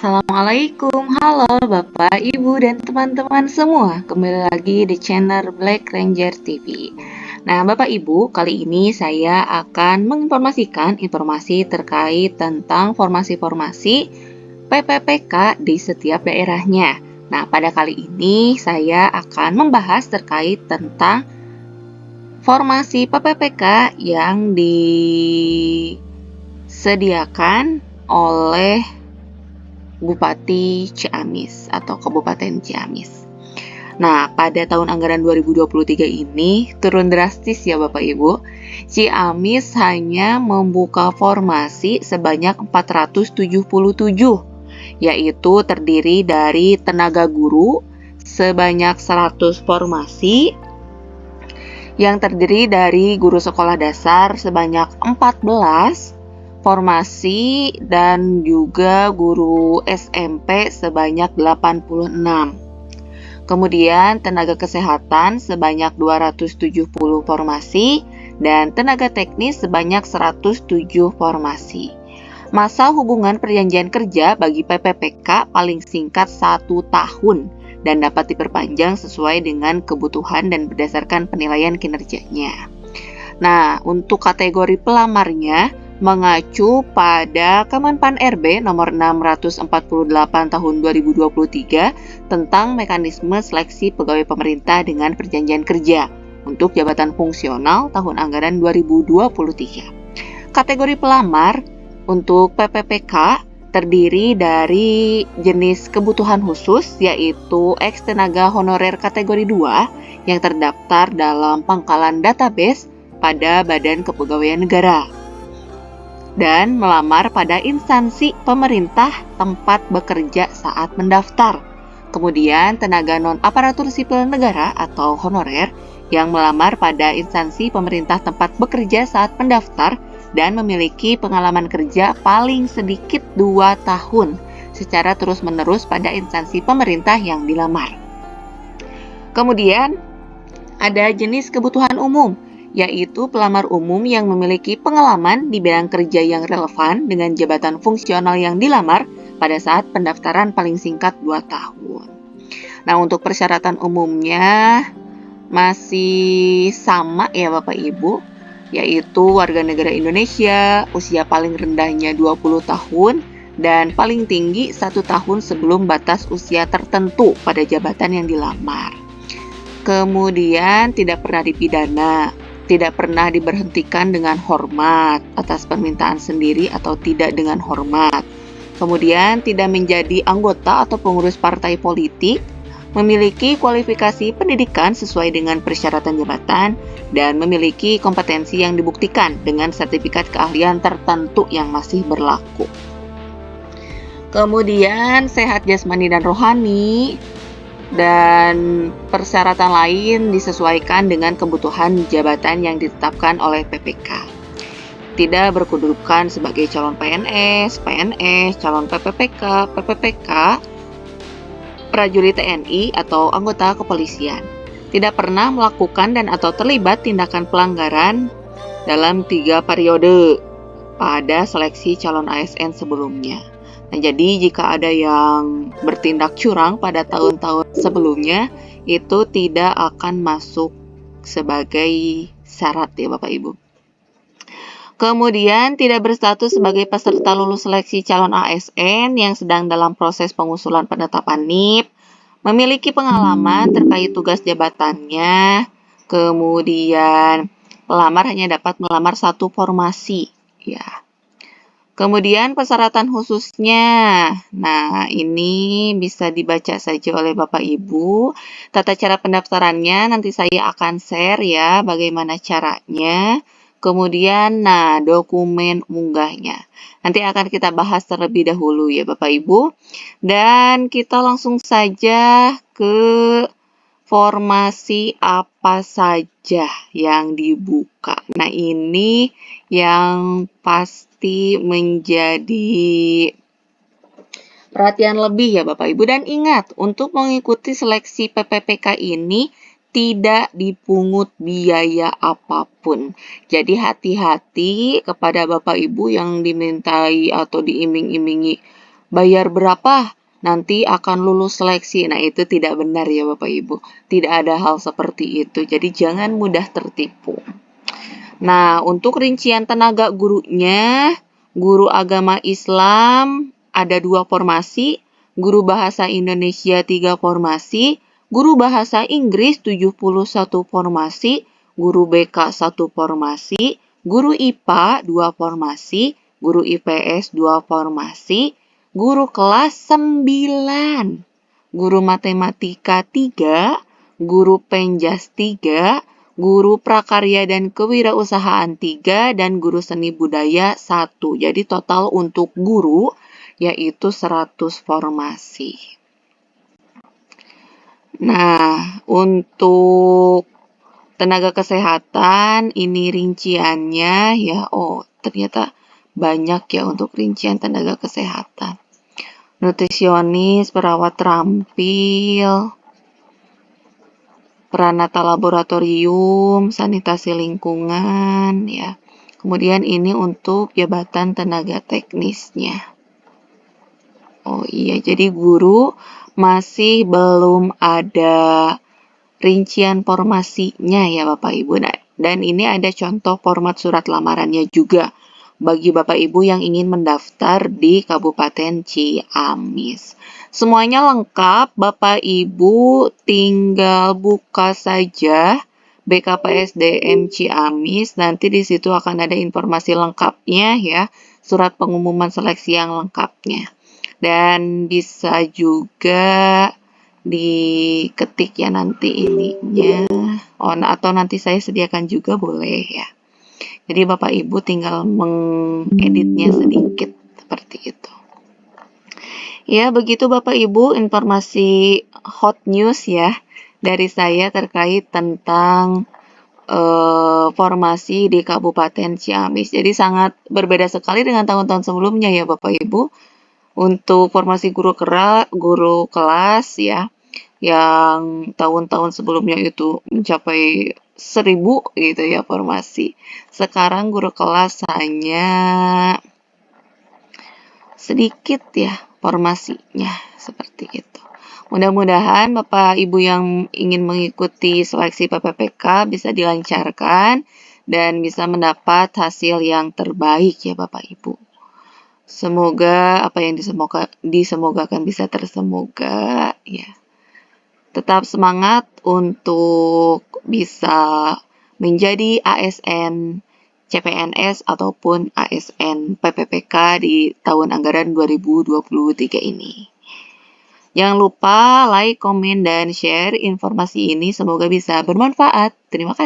Assalamualaikum, halo Bapak, Ibu, dan teman-teman semua. Kembali lagi di channel Black Ranger TV. Nah, Bapak Ibu, kali ini saya akan menginformasikan informasi terkait tentang formasi-formasi PPPK di setiap daerahnya. Nah, pada kali ini saya akan membahas terkait tentang formasi PPPK yang disediakan oleh Bupati Ciamis atau Kabupaten Ciamis. Nah, pada tahun anggaran 2023 ini turun drastis ya Bapak Ibu. Ciamis hanya membuka formasi sebanyak 477, yaitu terdiri dari tenaga guru sebanyak 100 formasi, yang terdiri dari guru sekolah dasar sebanyak 14 formasi dan juga guru SMP sebanyak 86. Kemudian tenaga kesehatan sebanyak 270 formasi dan tenaga teknis sebanyak 107 formasi. Masa hubungan perjanjian kerja bagi PPPK paling singkat 1 tahun dan dapat diperpanjang sesuai dengan kebutuhan dan berdasarkan penilaian kinerjanya. Nah, untuk kategori pelamarnya mengacu pada Kemenpan RB nomor 648 tahun 2023 tentang mekanisme seleksi pegawai pemerintah dengan perjanjian kerja untuk jabatan fungsional tahun anggaran 2023. Kategori pelamar untuk PPPK terdiri dari jenis kebutuhan khusus, yaitu ex tenaga honorer kategori 2 yang terdaftar dalam pangkalan database pada Badan Kepegawaian Negara dan melamar pada instansi pemerintah tempat bekerja saat mendaftar. Kemudian tenaga non-aparatur sipil negara atau honorer yang melamar pada instansi pemerintah tempat bekerja saat mendaftar dan memiliki pengalaman kerja paling sedikit 2 tahun secara terus-menerus pada instansi pemerintah yang dilamar. Kemudian ada jenis kebutuhan umum, yaitu pelamar umum yang memiliki pengalaman di bidang kerja yang relevan dengan jabatan fungsional yang dilamar pada saat pendaftaran paling singkat 2 tahun. Nah, untuk persyaratan umumnya masih sama ya Bapak Ibu, yaitu warga negara Indonesia, usia paling rendahnya 20 tahun, dan paling tinggi 1 tahun sebelum batas usia tertentu pada jabatan yang dilamar. Kemudian tidak pernah dipidana, tidak pernah diberhentikan dengan hormat atas permintaan sendiri atau tidak dengan hormat. Kemudian tidak menjadi anggota atau pengurus partai politik, memiliki kualifikasi pendidikan sesuai dengan persyaratan jabatan, dan memiliki kompetensi yang dibuktikan dengan sertifikat keahlian tertentu yang masih berlaku. Kemudian sehat jasmani dan rohani, dan persyaratan lain disesuaikan dengan kebutuhan jabatan yang ditetapkan oleh PPK. Tidak berkedudukan sebagai calon PNS, calon PPPK, prajurit TNI atau anggota kepolisian. Tidak pernah melakukan dan atau terlibat tindakan pelanggaran dalam 3 periode pada seleksi calon ASN sebelumnya. Nah, jadi jika ada yang bertindak curang pada tahun-tahun sebelumnya, itu tidak akan masuk sebagai syarat ya Bapak Ibu. Kemudian tidak berstatus sebagai peserta lulus seleksi calon ASN yang sedang dalam proses pengusulan penetapan NIP, memiliki pengalaman terkait tugas jabatannya, kemudian pelamar hanya dapat melamar 1 formasi ya. Kemudian persyaratan khususnya, nah ini bisa dibaca saja oleh Bapak Ibu. Tata cara pendaftarannya nanti saya akan share ya bagaimana caranya. Kemudian dokumen unggahnya. Nanti akan kita bahas terlebih dahulu ya Bapak Ibu. Dan kita langsung saja ke formasi apa saja yang dibuka. Nah, ini yang pasti menjadi perhatian lebih ya Bapak Ibu. Dan ingat, untuk mengikuti seleksi PPPK ini tidak dipungut biaya apapun. Jadi hati-hati kepada Bapak Ibu yang dimintai atau diiming-imingi bayar berapa nanti akan lulus seleksi. Nah, itu tidak benar ya Bapak Ibu. Tidak ada hal seperti itu. Jadi jangan mudah tertipu. Nah, untuk rincian tenaga gurunya, guru agama Islam ada 2 formasi, guru bahasa Indonesia 3 formasi, guru bahasa Inggris 71 formasi, guru BK 1 formasi, guru IPA 2 formasi, guru IPS 2 formasi, guru kelas 9, guru matematika 3, guru penjas 3, guru prakarya dan kewirausahaan 3, dan guru seni budaya 1. Jadi total untuk guru yaitu 100 formasi. Nah, untuk tenaga kesehatan ini rinciannya ya, ternyata banyak ya untuk rincian tenaga kesehatan. Nutrisionis, perawat terampil, peranata laboratorium, sanitasi lingkungan, ya. Kemudian ini untuk jabatan tenaga teknisnya. Oh iya, jadi guru masih belum ada rincian formasinya ya Bapak Ibu. Nah, dan ini ada contoh format surat lamarannya juga bagi Bapak Ibu yang ingin mendaftar di Kabupaten Ciamis. Semuanya lengkap, Bapak Ibu tinggal buka saja BKPSDM Ciamis. Nanti di situ akan ada informasi lengkapnya ya, surat pengumuman seleksi yang lengkapnya. Dan bisa juga diketik ya nanti ininya. Atau nanti saya sediakan juga boleh ya. Jadi Bapak Ibu tinggal mengeditnya sedikit seperti itu. Ya, begitu Bapak Ibu informasi hot news ya dari saya terkait tentang formasi di Kabupaten Ciamis. Jadi sangat berbeda sekali dengan tahun-tahun sebelumnya ya Bapak Ibu. Untuk formasi guru kelas ya, yang tahun-tahun sebelumnya itu mencapai 1000 gitu ya formasi. Sekarang guru kelas hanya sedikit ya formasinya, seperti itu. Mudah-mudahan Bapak Ibu yang ingin mengikuti seleksi PPPK bisa dilancarkan dan bisa mendapat hasil yang terbaik ya Bapak Ibu. Semoga apa yang disemogakan bisa tersemoga ya. Tetap semangat untuk bisa menjadi ASN CPNS ataupun ASN PPPK di tahun anggaran 2023 ini. Jangan lupa like, komen, dan share informasi ini. Semoga bisa bermanfaat. Terima kasih.